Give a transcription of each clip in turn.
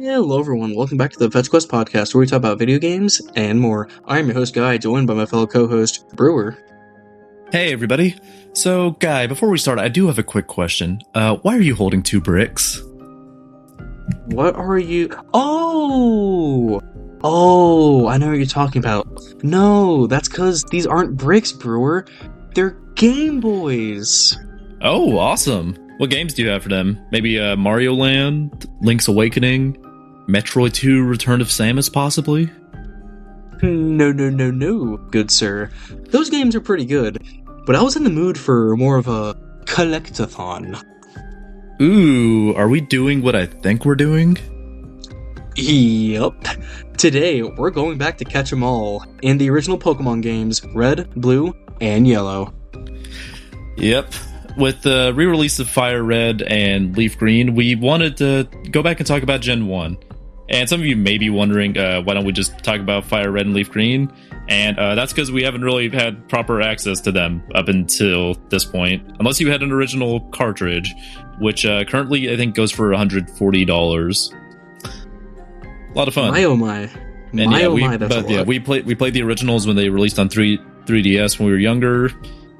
Hello everyone, welcome back to the FetchQuest podcast where we talk about video games and more. I'm your host Guy, joined by my fellow co-host Brewer. Hey everybody. So Guy, before we start, I do have a quick question. Why are you holding 2 bricks? What are you... Oh, I know what you're talking about. No, that's because these aren't bricks, Brewer. They're Game Boys. Oh, awesome. What games do you have for them? Maybe Mario Land, Link's Awakening, Metroid 2 Return of Samus, possibly? No, good sir. Those games are pretty good, but I was in the mood for more of a collectathon. Ooh, are we doing what I think we're doing? Yep. Today, we're going back to catch 'em all in the original Pokémon games, Red, Blue, and Yellow. Yep. With the re-release of Fire Red and Leaf Green, we wanted to go back and talk about Gen 1. And some of you may be wondering, why don't we just talk about Fire Red and Leaf Green? And that's because we haven't really had proper access to them up until this point. Unless you had an original cartridge, which currently I think goes for $140. A lot of fun. My oh my. That's a lot. We played the originals when they released on 3DS when we were younger.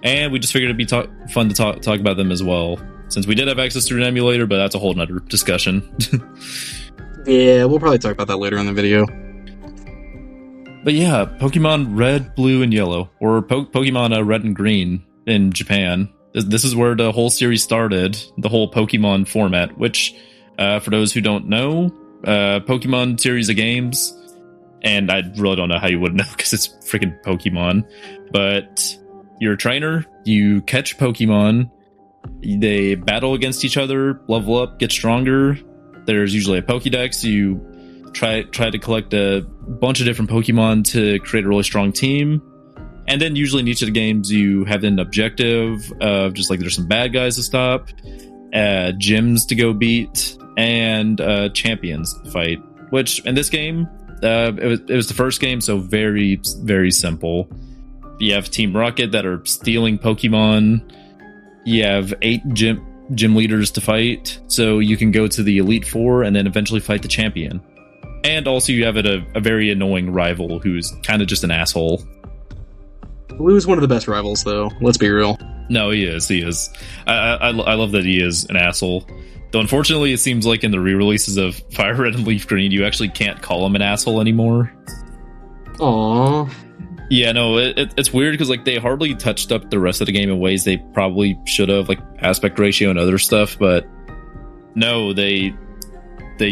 And we just figured it'd be fun to talk about them as well. Since we did have access to an emulator, but that's a whole nother discussion. Yeah, we'll probably talk about that later in the video. But yeah, Pokemon Red, Blue, and Yellow. Or Pokemon Red and Green in Japan. This is where the whole series started. The whole Pokemon format. Which, for those who don't know, Pokemon series of games. And I really don't know how you would know because it's freaking Pokemon. But... you're a trainer, you catch Pokemon, they battle against each other, level up, get stronger. There's usually a Pokédex, you try to collect a bunch of different Pokemon to create a really strong team. And then usually in each of the games you have an objective of just like there's some bad guys to stop, gyms to go beat, and champions to fight. Which in this game, it was the first game, so very, very simple. You have Team Rocket that are stealing Pokemon. You have 8 gym leaders to fight, so you can go to the Elite Four and then eventually fight the champion. And also you have a very annoying rival who's kind of just an asshole. Blue's one of the best rivals, though. Let's be real. No, he is. I love that he is an asshole. Though unfortunately it seems like in the re-releases of Fire Red and Leaf Green, you actually can't call him an asshole anymore. Aww. Yeah, no, it's weird because like they hardly touched up the rest of the game in ways they probably should have, like aspect ratio and other stuff. But no, they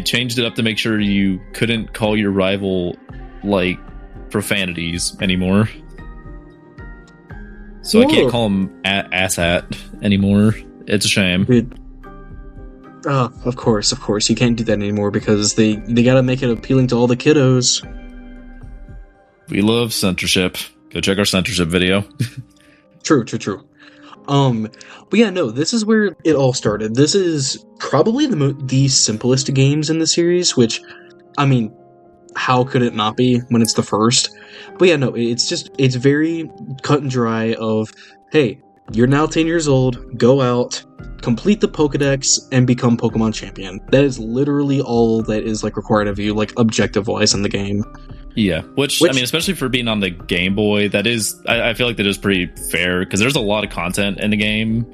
changed it up to make sure you couldn't call your rival like profanities anymore. So I can't call him asshat anymore. It's a shame. Of course, you can't do that anymore because they gotta make it appealing to all the kiddos. We love censorship. Go check our censorship video. True. But yeah, no, this is where it all started. This is probably the simplest games in the series, which, I mean, how could it not be when it's the first? But yeah, no, it's very cut and dry of, hey, you're now 10 years old, go out, complete the Pokédex, and become Pokemon Champion. That is literally all that is, like, required of you, like, objective-wise in the game. Yeah, which I mean, especially for being on the Game Boy, that is, I feel like that is pretty fair, because there's a lot of content in the game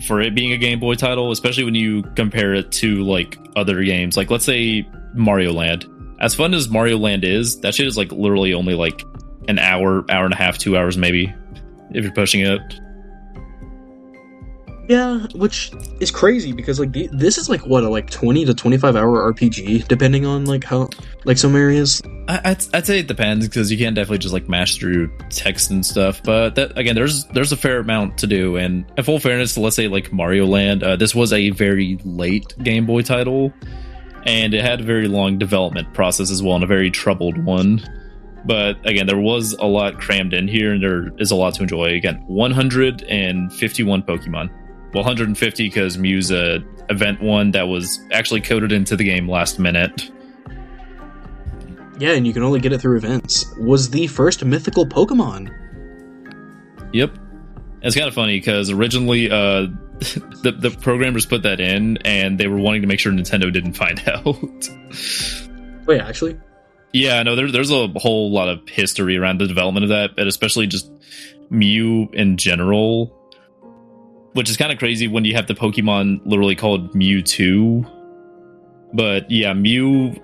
for it being a Game Boy title, especially when you compare it to, like, other games. Like, let's say Mario Land. As fun as Mario Land is, that shit is, like, literally only, like, an hour and a half, 2 hours maybe, if you're pushing it. Yeah, which is crazy because like this is like what a 20 to 25 hour RPG depending on like how like some areas. I'd say it depends because you can't definitely just like mash through text and stuff. But that, again, there's a fair amount to do. And in full fairness, let's say like Mario Land, this was a very late Game Boy title, and it had a very long development process as well, and a very troubled one. But again, there was a lot crammed in here, and there is a lot to enjoy. Again, 151 Pokemon. Well, 150 because Mew's event one that was actually coded into the game last minute. Yeah, and you can only get it through events. Was the first mythical Pokemon. Yep. It's kind of funny because originally the programmers put that in, and they were wanting to make sure Nintendo didn't find out. Wait, actually? Yeah, no, there's a whole lot of history around the development of that, and especially just Mew in general, which is kind of crazy when you have the Pokemon literally called Mewtwo. But yeah, Mew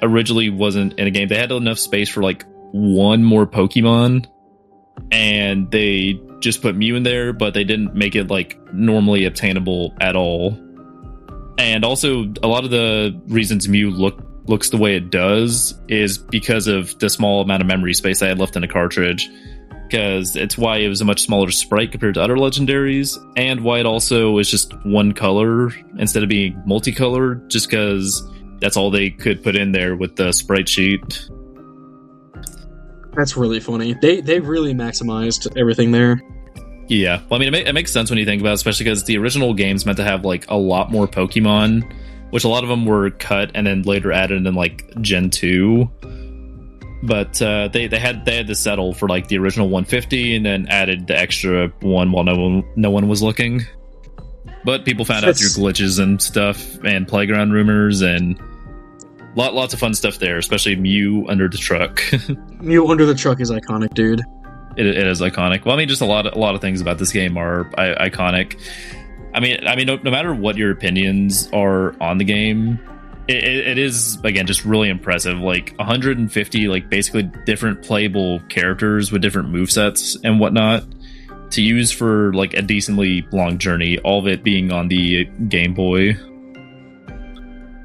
originally wasn't in a game. They had enough space for like one more Pokemon, and they just put Mew in there, but they didn't make it like normally obtainable at all. And also, a lot of the reasons Mew looks the way it does is because of the small amount of memory space I had left in a cartridge, because it's why it was a much smaller sprite compared to other legendaries, and why it also is just one color instead of being multicolored, just because that's all they could put in there with the sprite sheet. That's really funny. They really maximized everything there. Yeah, well, I mean, it makes sense when you think about it, especially because the original games meant to have like a lot more Pokemon, which a lot of them were cut and then later added in like Gen 2. But they had to settle for like the original 150 and then added the extra one while no one was looking. But people found out through glitches and stuff and playground rumors and lots of fun stuff there, especially Mew under the truck. Mew under the truck is iconic, dude. It is iconic. Well, I mean, just a lot of things about this game are iconic. I mean, no matter what your opinions are on the game, it is, again, just really impressive. Like 150, like basically different playable characters with different movesets and whatnot to use for like a decently long journey. All of it being on the Game Boy.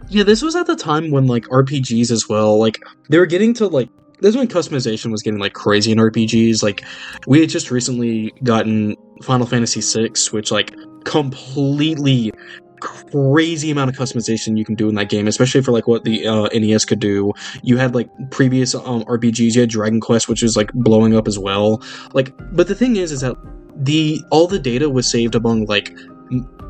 Yeah, this was at the time when like RPGs as well, like they were getting to like, this is when customization was getting like crazy in RPGs. Like we had just recently gotten Final Fantasy VI, which like completely crazy amount of customization you can do in that game, especially for like what the NES could do. You had like previous RPGs. You had Dragon Quest, which was like blowing up as well. Like, but the thing is that all the data was saved among like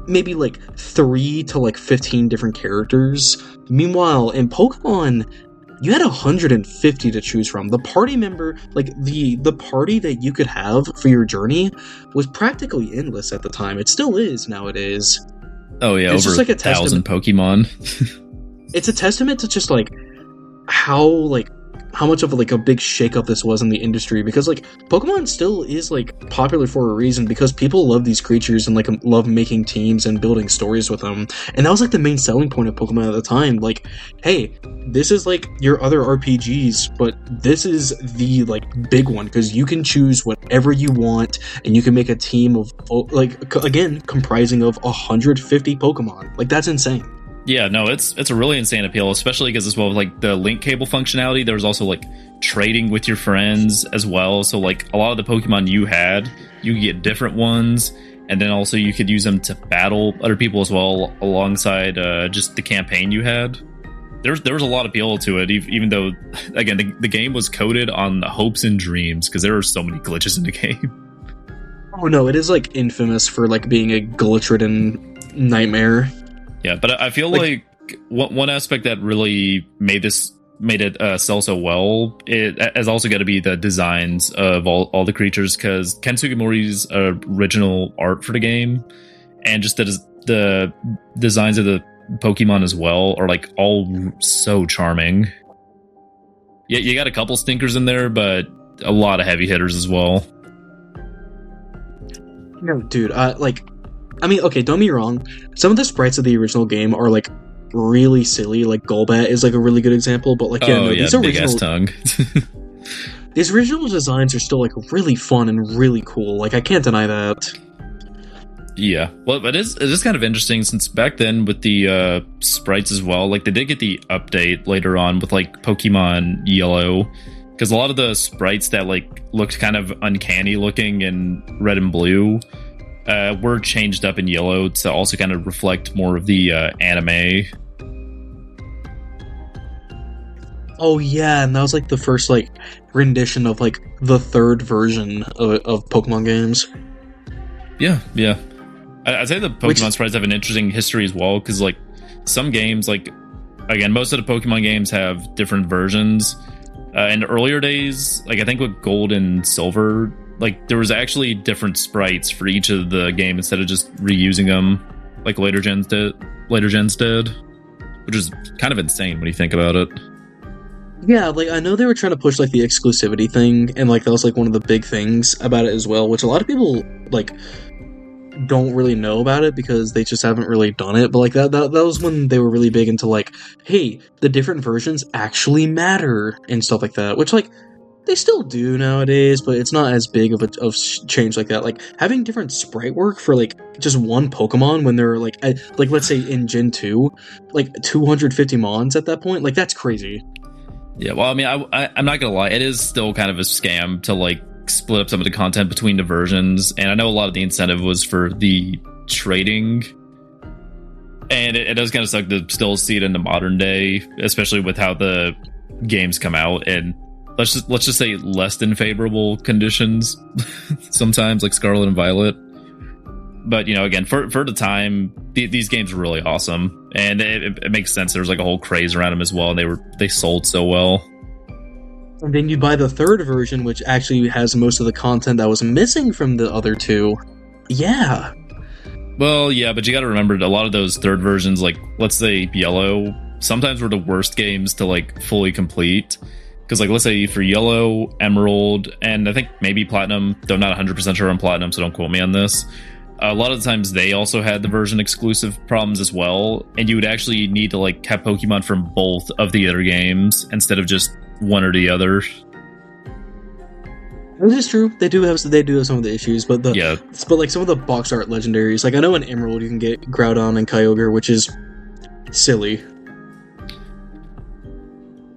maybe like 3 to like 15 different characters. Meanwhile, in Pokemon, you had 150 to choose from. The party member, like the party that you could have for your journey was practically endless at the time. It still is nowadays. Oh yeah, it's over just like 1,000 Pokemon. It's a testament to just like how much of like a big shakeup this was in the industry, because like Pokemon still is like popular for a reason, because people love these creatures and like love making teams and building stories with them, and that was like the main selling point of Pokemon at the time. Like, hey, this is like your other RPGs, but this is the like big one because you can choose whatever you want and you can make a team of like, again, comprising of 150 Pokemon. Like, that's insane. Yeah, no, it's a really insane appeal, especially because as well, like the link cable functionality, there was also like trading with your friends as well. So like a lot of the Pokemon you had, you could get different ones, and then also you could use them to battle other people as well, alongside just the campaign you had. There was a lot of appeal to it, even though, again, the game was coded on hopes and dreams, because there were so many glitches in the game. Oh no, it is like infamous for like being a glitch-ridden nightmare. Yeah, but I feel like one aspect that really made it sell so well, it has also got to be the designs of all the creatures, because Ken Sugimori's original art for the game and just the designs of the Pokemon as well are like all so charming. Yeah, you got a couple stinkers in there, but a lot of heavy hitters as well. No, dude, I mean, okay, don't be wrong. Some of the sprites of the original game are like really silly. Like Golbat is like a really good example, but like these big-ass tongue. These original designs are still like really fun and really cool. Like, I can't deny that. Yeah, well, it is kind of interesting, since back then with the sprites as well, like they did get the update later on with like Pokemon Yellow, because a lot of the sprites that like looked kind of uncanny looking in Red and Blue were changed up in Yellow to also kind of reflect more of the anime. Oh yeah, and that was like the first like rendition of like the third version of Pokemon games. Yeah. I'd say the Pokemon sprites have an interesting history as well, because like some games, like again, most of the Pokemon games have different versions. In the earlier days, like I think with Gold and Silver, like there was actually different sprites for each of the game instead of just reusing them like later gens did, which is kind of insane when you think about it. Yeah, like I know they were trying to push like the exclusivity thing, and like that was like one of the big things about it as well, which a lot of people like don't really know about it because they just haven't really done it. But like that was when they were really big into like, hey, the different versions actually matter and stuff like that, which like they still do nowadays, but it's not as big of a change like that. Like having different sprite work for like just one Pokemon when they're like let's say in Gen 2, like 250 mons at that point, like that's crazy. Yeah, well, I mean, I'm not gonna lie, it is still kind of a scam to like split up some of the content between the versions, and I know a lot of the incentive was for the trading, and it does kind of suck to still see it in the modern day, especially with how the games come out, and let's just say less than favorable conditions sometimes, like Scarlet and Violet. But, you know, again, for the time, these games were really awesome, and it makes sense. There was like a whole craze around them as well, and they sold so well. And then you buy the third version, which actually has most of the content that was missing from the other two. Yeah. Well, yeah, but you got to remember a lot of those third versions, like let's say Yellow, sometimes were the worst games to like fully complete. Because, like, let's say for Yellow, Emerald, and I think maybe Platinum, though I'm not 100% sure on Platinum, so don't quote me on this. A lot of the times they also had the version exclusive problems as well, and you would actually need to, like, have Pokemon from both of the other games instead of just one or the other. This is true. They do have some of the issues, but like some of the box art legendaries, like I know in Emerald you can get Groudon and Kyogre, which is silly.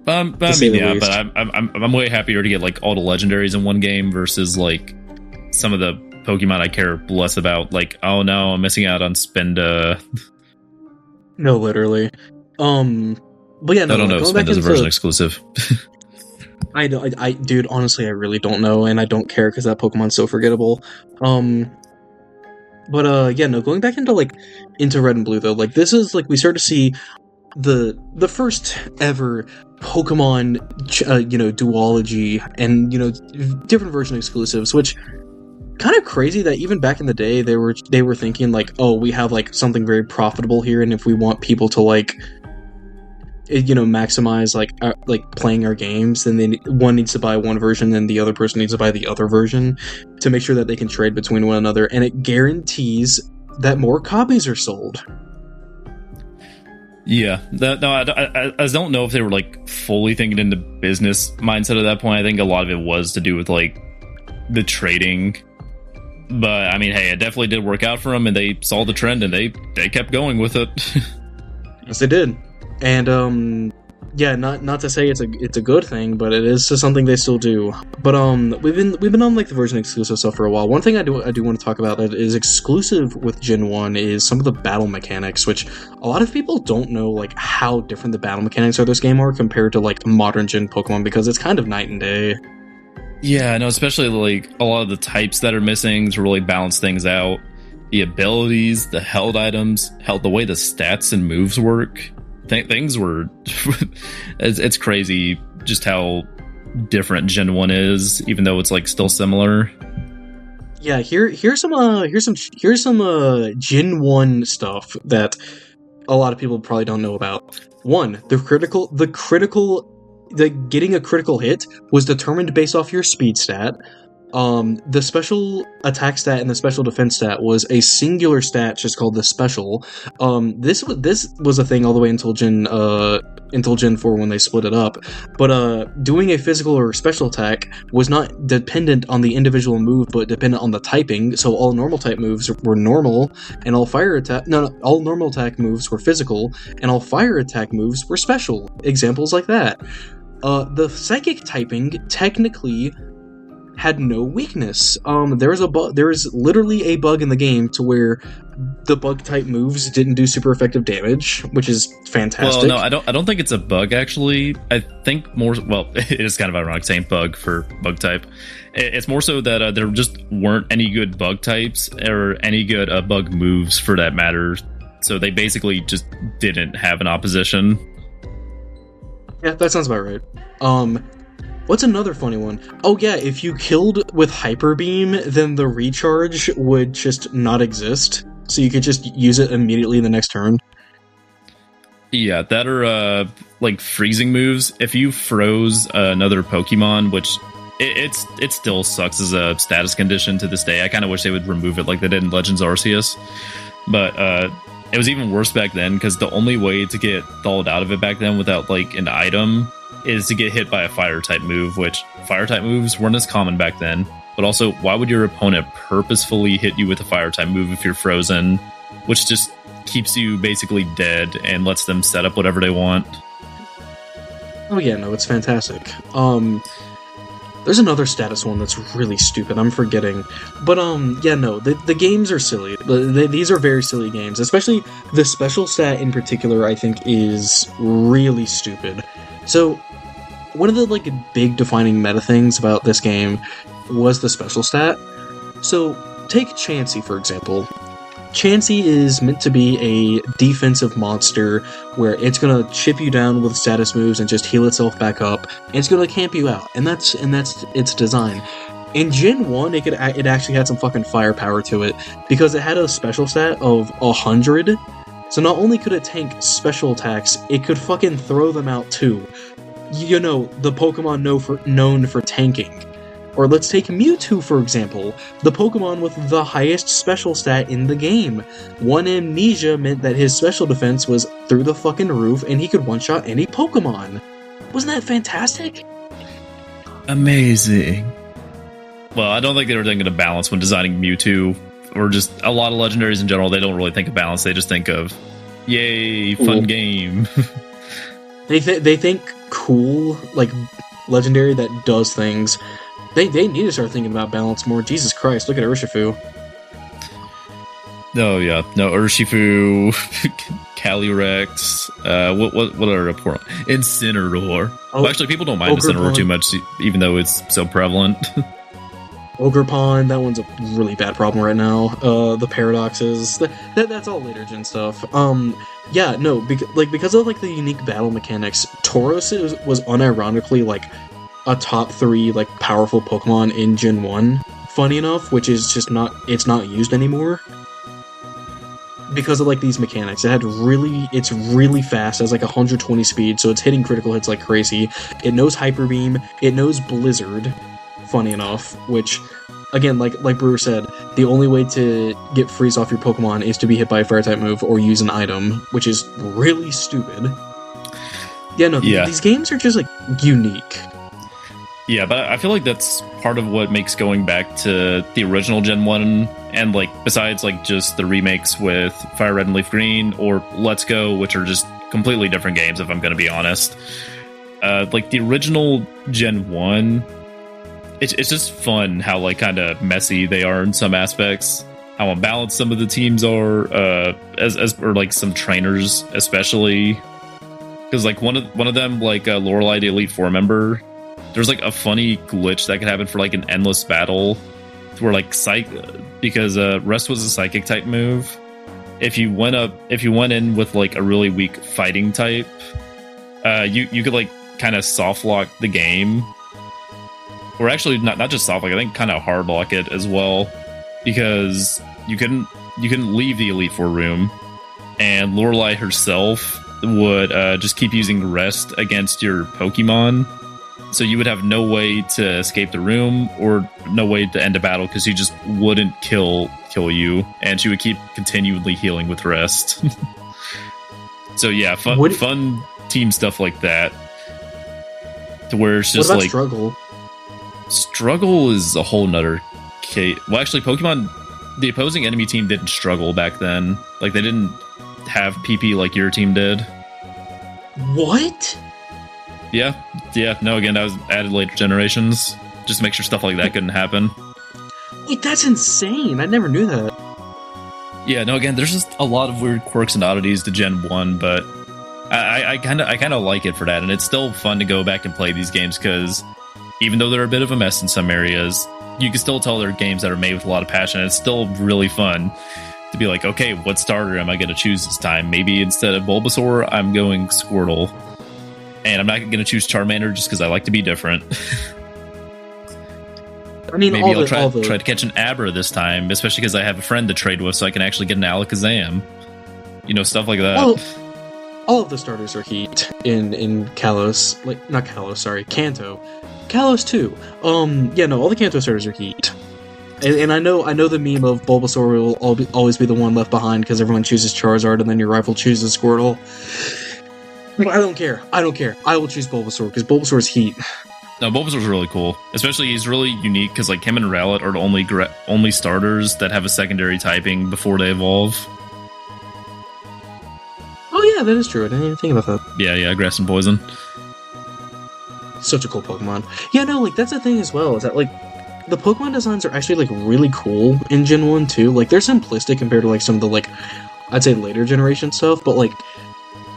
I mean, yeah, but I'm way happier to get like all the legendaries in one game versus like some of the Pokemon I care less about. Like, oh no, I'm missing out on Spinda. No, literally. But yeah, no. I don't know if Spinda's a version exclusive. I dude, honestly, I really don't know, and I don't care because that Pokemon's so forgettable. But yeah, no. Going back into Red and Blue though, like this is like we start to see the first ever Pokemon, duology and different version exclusives, which kind of crazy that even back in the day they were thinking like, oh, we have like something very profitable here, and if we want people to maximize like playing our games, then one needs to buy one version and the other person needs to buy the other version to make sure that they can trade between one another, and it guarantees that more copies are sold. Yeah, I don't know if they were like fully thinking in the business mindset at that point. I think a lot of it was to do with like the trading, but I mean, hey, it definitely did work out for them, and they saw the trend and they kept going with it. Yes, they did, and yeah, not to say it's a good thing, but it is something they still do. But we've been on like the version exclusive stuff for a while. One thing I do want to talk about that is exclusive with Gen 1 is some of the battle mechanics, which a lot of people don't know like how different the battle mechanics of this game are compared to like modern Gen Pokemon, because it's kind of night and day. Yeah, no, especially like a lot of the types that are missing to really balance things out. The abilities, the held items, the way the stats and moves work. Things were it's crazy just how different Gen 1 is, even though it's like still similar. Yeah, here's some Gen 1 stuff that a lot of people probably don't know about. One, getting a critical hit was determined based off your speed stat. The special attack stat and the special defense stat was a singular stat just called the special. This was a thing all the way until Gen 4 when they split it up. But doing a physical or special attack was not dependent on the individual move, but dependent on the typing. So all normal type moves were normal, and all all normal attack moves were physical, and all fire attack moves were special. Examples like that. The psychic typing technically had no weakness. There is literally a bug in the game to where the bug type moves didn't do super effective damage, which is fantastic. Well, no, I don't think it's a bug actually. I think more, well, it is kind of ironic saying bug for bug type. It's more so that there just weren't any good bug types or any good bug moves for that matter. So they basically just didn't have an opposition. Yeah, that sounds about right. What's another funny one? Oh yeah, if you killed with Hyper Beam, then the recharge would just not exist. So you could just use it immediately the next turn. Yeah, that are like freezing moves. If you froze another Pokemon, which it still sucks as a status condition to this day. I kind of wish they would remove it like they did in Legends Arceus. But it was even worse back then because the only way to get thawed out of it back then without like an item is to get hit by a fire type move, which fire type moves weren't as common back then. But also, why would your opponent purposefully hit you with a fire type move if you're frozen, which just keeps you basically dead and lets them set up whatever they want? Oh yeah, no, it's fantastic. There's another status one that's really stupid. I'm forgetting. But, yeah, no, the games are silly. These are very silly games. Especially the special stat in particular, I think, is really stupid. So, one of the, like, big defining meta things about this game was the special stat. So, take Chansey, for example. Chansey is meant to be a defensive monster where it's gonna chip you down with status moves and just heal itself back up, and it's gonna camp you out, and that's its design. In Gen 1, it actually had some fucking firepower to it, because it had a special stat of 100, so not only could it tank special attacks, it could fucking throw them out too. You know, the Pokemon known for tanking. Or let's take Mewtwo, for example, the Pokemon with the highest special stat in the game. 1 Amnesia meant that his special defense was through the fucking roof, and he could one-shot any Pokemon. Wasn't that fantastic? Amazing. Well, I don't think they were thinking of balance when designing Mewtwo, or just a lot of legendaries in general. They don't really think of balance. They just think of, yay, fun game. They think cool, like, legendary that does things. They need to start thinking about balance more. Jesus Christ, look at Urshifu. Oh yeah, no, Urshifu, Calyrex, what are important? Incineroar. Well, actually, people don't mind Incineroar too much, even though it's so prevalent. Ogerpon, that one's a really bad problem right now. The Paradoxes, that's all later gen stuff. Yeah, no, because of like the unique battle mechanics, Tauros was unironically like a top 3 like powerful Pokemon in Gen 1, funny enough, which is just it's not used anymore. Because of like these mechanics. It's really fast, it has like 120 speed, so it's hitting critical hits like crazy. It knows Hyper Beam, it knows Blizzard, funny enough, which again, like Brewer said, the only way to get freeze off your Pokemon is to be hit by a fire type move or use an item, which is really stupid. Yeah, no, these games are just like unique. Yeah, but I feel like that's part of what makes going back to the original Gen 1, and like besides like just the remakes with Fire Red and Leaf Green or Let's Go, which are just completely different games if I'm going to be honest. Like the original Gen 1, it's just fun how like kind of messy they are in some aspects, how unbalanced some of the teams are, or like some trainers especially, because like one of them, like Lorelei, the Elite Four member, there's like a funny glitch that could happen for like an endless battle where like because Rest was a psychic type move. If you went in with like a really weak fighting type, you could like kind of soft lock the game, or actually not just soft lock, I think kind of hard lock it as well, because you couldn't leave the Elite Four room, and Lorelei herself would just keep using Rest against your Pokemon. So you would have no way to escape the room or no way to end a battle because she just wouldn't kill you, and she would keep continually healing with Rest. So yeah, fun team stuff like that. To where it's just like Struggle. Struggle is a whole nother case. Well, actually, Pokemon, the opposing enemy team didn't struggle back then. Like they didn't have PP like your team did. What? Yeah. No, again, that was added later generations. Just to make sure stuff like that couldn't happen. Wait, that's insane. I never knew that. Yeah, no, again, there's just a lot of weird quirks and oddities to Gen 1, but I kind of like it for that, and it's still fun to go back and play these games, because even though they're a bit of a mess in some areas, you can still tell they're games that are made with a lot of passion, and it's still really fun to be like, okay, what starter am I going to choose this time? Maybe instead of Bulbasaur, I'm going Squirtle. And I'm not going to choose Charmander just because I like to be different. I mean, maybe I'll try to catch an Abra this time, especially because I have a friend to trade with, so I can actually get an Alakazam. You know, stuff like that. All of the starters are heat in Kalos, like not Kalos, sorry, Kanto. Kalos too. Yeah, no, all the Kanto starters are heat. And I know the meme of Bulbasaur will always be the one left behind because everyone chooses Charizard and then your rival chooses Squirtle. But I don't care. I will choose Bulbasaur because Bulbasaur's heat. No, Bulbasaur's really cool. Especially he's really unique because like him and Rowlet are the only starters that have a secondary typing before they evolve. Oh yeah, that is true. I didn't even think about that. Yeah, Grass and Poison. Such a cool Pokemon. Yeah, no, like that's the thing as well, is that like the Pokemon designs are actually like really cool in Gen 1 too. Like they're simplistic compared to like some of the like I'd say later generation stuff, but like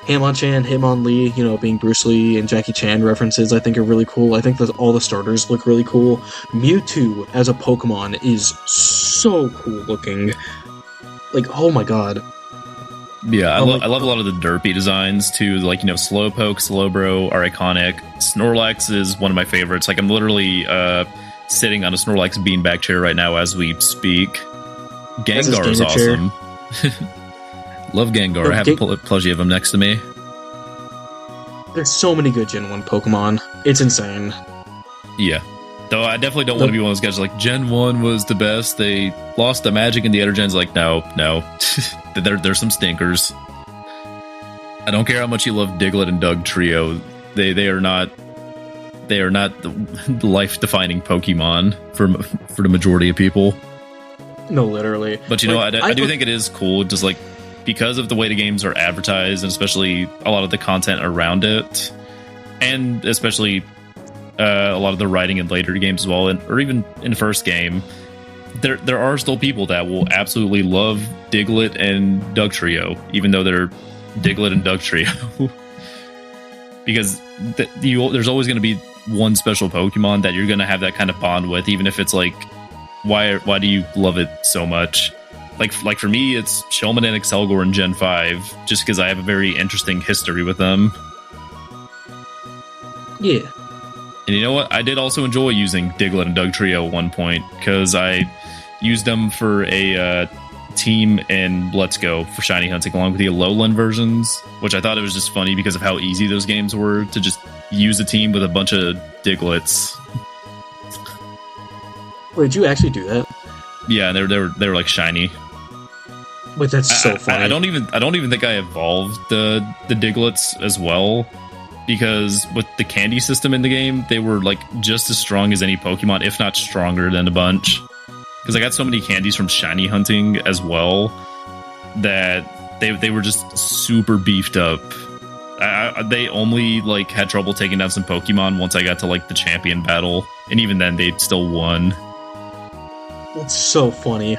Hitmonchan, Hitmonlee, you know, being Bruce Lee and Jackie Chan references I think are really cool. I think that all the starters look really cool. Mewtwo as a Pokemon is so cool looking. Like, oh my god. Yeah, I love a lot of the derpy designs too. Like, you know, Slowpoke, Slowbro are iconic. Snorlax is one of my favorites. Like, I'm literally sitting on a Snorlax beanbag chair right now as we speak. Gengar is awesome. Love Gengar. I have a plushie of him next to me. There's so many good Gen 1 Pokemon. It's insane. Yeah. Though I definitely don't want to be one of those guys like, Gen 1 was the best. They lost the magic in the other gens. Like, no. There's some stinkers. I don't care how much you love Diglett and Doug Trio. They are not the life-defining Pokemon for the majority of people. No, literally. But you know, I do think it is cool, just like because of the way the games are advertised, and especially a lot of the content around it, and especially a lot of the writing in later games as well, or even in the first game, there are still people that will absolutely love Diglett and Doug Trio, even though they're Diglett and Doug Trio. Because there's always going to be one special Pokemon that you're going to have that kind of bond with, even if it's like, why do you love it so much? Like for me, it's Shellman and Excelgor in Gen 5, just because I have a very interesting history with them. Yeah. And you know what? I did also enjoy using Diglett and Doug Trio at one point, because I used them for a team in Let's Go for shiny hunting, along with the Alolan versions, which I thought it was just funny because of how easy those games were to just use a team with a bunch of Digletts. Wait, did you actually do that? Yeah, they were like shiny. Wait, that's so funny. I don't even think I evolved the Digletts as well, because with the candy system in the game, they were like just as strong as any Pokemon, if not stronger than a bunch. Because I got so many candies from shiny hunting as well that they were just super beefed up. They only like had trouble taking down some Pokemon once I got to like the champion battle, and even then they still won. That's so funny.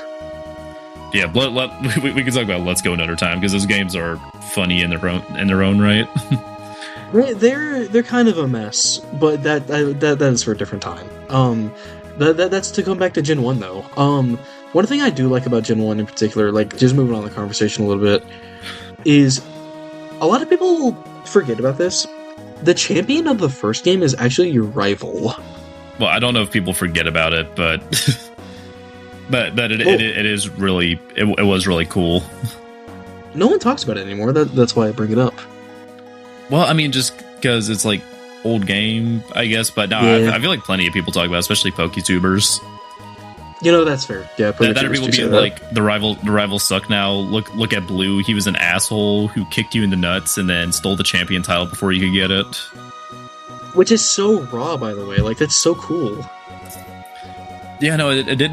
Yeah, we can talk about Let's Go another time, because those games are funny in their own right. They're kind of a mess, but that is for a different time. That's to come back to Gen 1 though. One thing I do like about Gen 1 in particular, like just moving on the conversation a little bit, is a lot of people forget about this. The champion of the first game is actually your rival. Well, I don't know if people forget about it, but it is really it was really cool. No one talks about it anymore. That's why I bring it up. Well, I mean, just because it's like old game, I guess. But no, yeah. I feel like plenty of people talk about it, especially PokeTubers. You know, that's fair. Yeah, that are people being like, the rivals suck now. Look at Blue. He was an asshole who kicked you in the nuts and then stole the champion title before you could get it. Which is so raw, by the way. Like, that's so cool. Yeah, no, it did.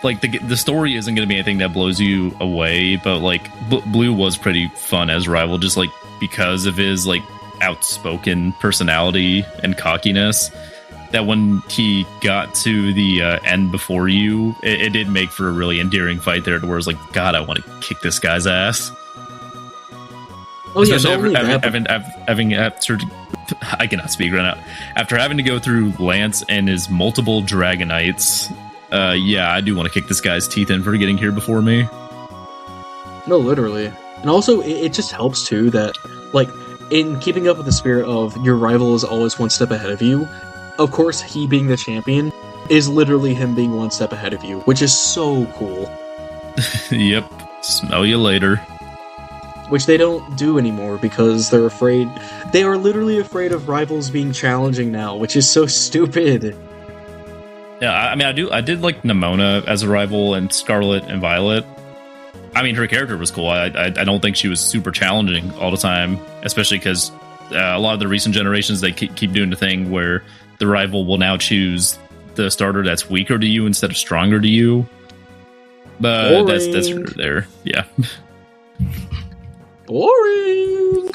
Like, the story isn't going to be anything that blows you away, but like Blue was pretty fun as rival, just like because of his like outspoken personality and cockiness. That when he got to the end before you, it did make for a really endearing fight there, to where it's like, God, I want to kick this guy's ass. Oh yeah, I cannot speak right now. After having to go through Lance and his multiple Dragonites, yeah, I do want to kick this guy's teeth in for getting here before me. No, literally. And also, it just helps too that, like, in keeping up with the spirit of your rival is always one step ahead of you, of course, he being the champion is literally him being one step ahead of you, which is so cool. Yep. Smell you later. Which they don't do anymore because they're afraid. They are literally afraid of rivals being challenging now, which is so stupid. Yeah, I mean, I did like Nimona as a rival and Scarlet and Violet. I mean, her character was cool. I don't think she was super challenging all the time, especially because a lot of the recent generations, they keep doing the thing where the rival will now choose the starter that's weaker to you instead of stronger to you. But Boring. that's there. Yeah. Boring.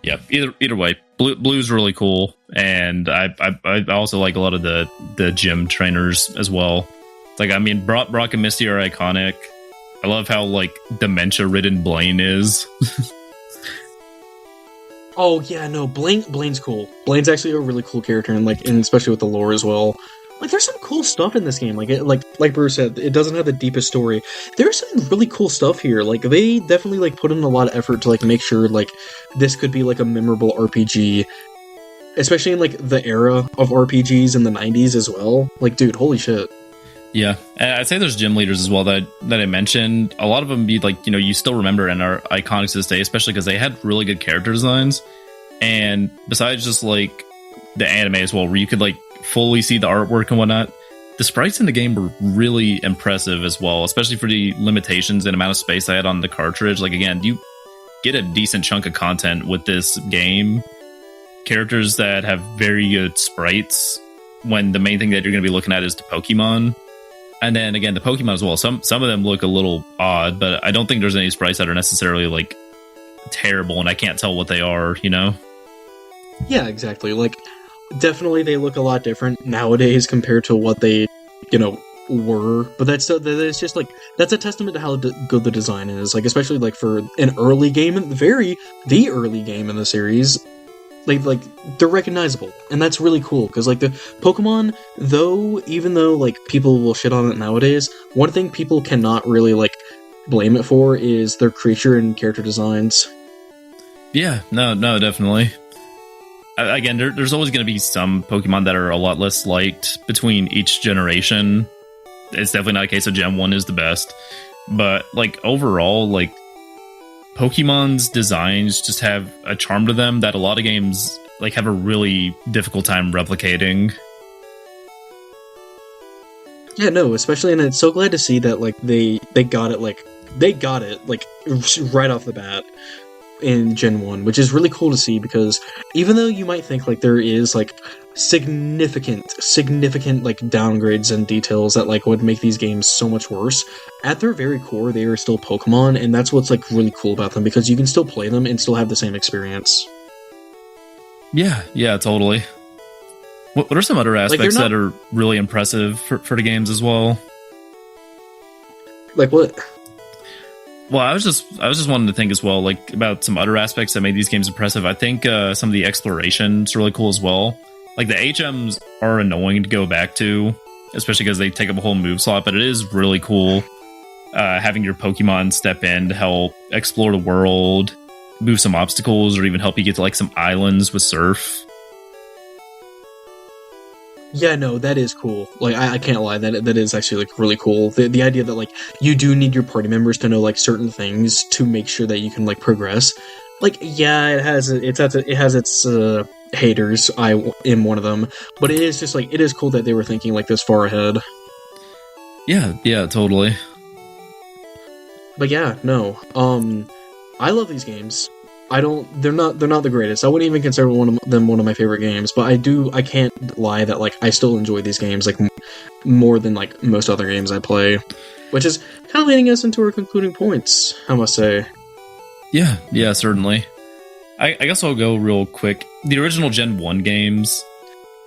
Yeah. Either way, Blue's really cool, and I also like a lot of the gym trainers as well. Like, I mean, Brock and Misty are iconic. I love how like dementia-ridden Blaine is. Oh yeah, no, Blaine's cool. Blaine's actually a really cool character, and especially with the lore as well. Like, there's some cool stuff in this game. Like Bruce said, it doesn't have the deepest story. There's some really cool stuff here. Like, they definitely put in a lot of effort to make sure this could be a memorable RPG, especially in the era of RPGs in the 90s as well. Dude, holy shit. Yeah, and I'd say there's gym leaders as well that I mentioned. A lot of them you still remember and are iconic to this day, especially because they had really good character designs. And besides just the anime as well, where you could fully see the artwork and whatnot, the sprites in the game were really impressive as well, especially for the limitations and amount of space I had on the cartridge. Again, you get a decent chunk of content with this game. Characters that have very good sprites, when the main thing that you're going to be looking at is the Pokemon. And then again, the Pokemon as well. Some of them look a little odd, but I don't think there's any sprites that are necessarily terrible, and I can't tell what they are, Yeah, exactly. Definitely they look a lot different nowadays compared to what they, were. But that's just that's a testament to how good the design is. Especially for an early game, the early game in the series. They're recognizable, and that's really cool, because the Pokemon, even though people will shit on it nowadays, one thing people cannot really blame it for is their creature and character designs. Yeah, no, definitely. Again, there's always going to be some Pokemon that are a lot less liked between each generation. It's definitely not a case of Gen 1 is the best, but overall, Pokemon's designs just have a charm to them that a lot of games have a really difficult time replicating. Yeah, no, especially, and it's so glad to see that they got it right off the bat in Gen 1, which is really cool to see, because even though you might think there is significant downgrades and details that would make these games so much worse, at their very core they are still Pokemon, and that's what's really cool about them, because you can still play them and still have the same experience. Yeah, totally. What are some other aspects that are really impressive for the games as well? What? Well, I was just wanting to think as well, about some other aspects that made these games impressive. I think some of the exploration's really cool as well. The HMs are annoying to go back to, especially because they take up a whole move slot, but it is really cool having your Pokemon step in to help explore the world, move some obstacles, or even help you get to some islands with Surf. Yeah, no, that is cool. I can't lie, that is actually really cool. The idea that you do need your party members to know certain things to make sure that you can progress. Yeah, it has its haters. I am one of them, but it is just it is cool that they were thinking this far ahead. Yeah, totally. But yeah, no. I love these games. They're not the greatest. I wouldn't even consider them one of my favorite games, but I can't lie that I still enjoy these games more than most other games I play, which is kind of leading us into our concluding points, I must say. Yeah, certainly. I guess I'll go real quick. The original Gen 1 games,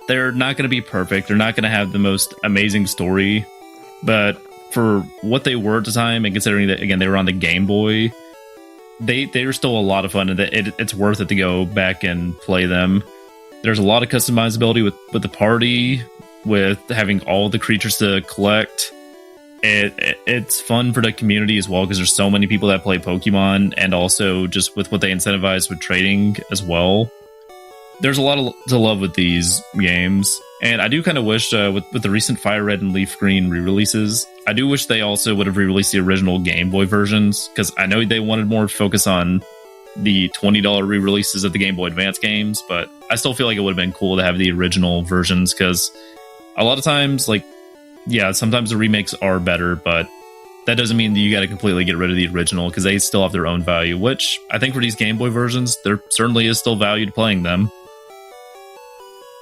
they're not going to be perfect. They're not going to have the most amazing story, but for what they were at the time, and considering that, again, they were on the Game Boy, they were still a lot of fun, and it's worth it to go back and play them. There's a lot of customizability with the party, with having all the creatures to collect. It's fun for the community as well because there's so many people that play Pokemon, and also just with what they incentivize with trading as well. There's a lot to love with these games, and I do kind of wish with the recent Fire Red and Leaf Green re-releases, I do wish they also would have re-released the original Game Boy versions, because I know they wanted more focus on the $20 re-releases of the Game Boy Advance games, but I still feel like it would have been cool to have the original versions, because a lot of times, like, yeah, sometimes the remakes are better, but that doesn't mean that you got to completely get rid of the original, because they still have their own value, which I think for these Game Boy versions, there certainly is still value to playing them.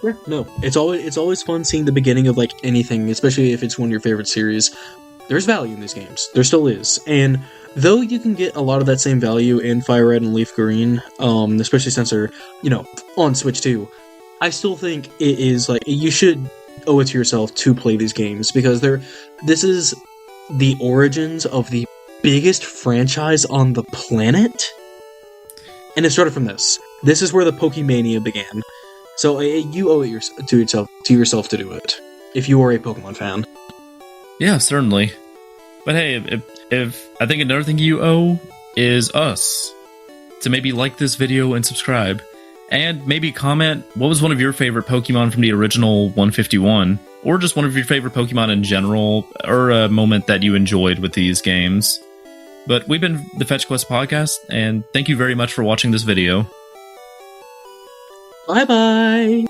Yeah, no, it's always fun seeing the beginning of like anything, especially if it's one of your favorite series. There's value in these games. There still is. And though you can get a lot of that same value in Fire Red and Leaf Green, especially since they're, on Switch 2, I still think it is like you should owe it to yourself to play these games, because this is the origins of the biggest franchise on the planet. And it started from this. This is where the Pokemania began. So you owe it to yourself to do it, if you are a Pokemon fan. Yeah, certainly. But hey, if I think another thing you owe is us to maybe like this video and subscribe, and maybe comment what was one of your favorite Pokemon from the original 151, or just one of your favorite Pokemon in general, or a moment that you enjoyed with these games. But we've been the FetchQuest podcast, and thank you very much for watching this video. Bye-bye!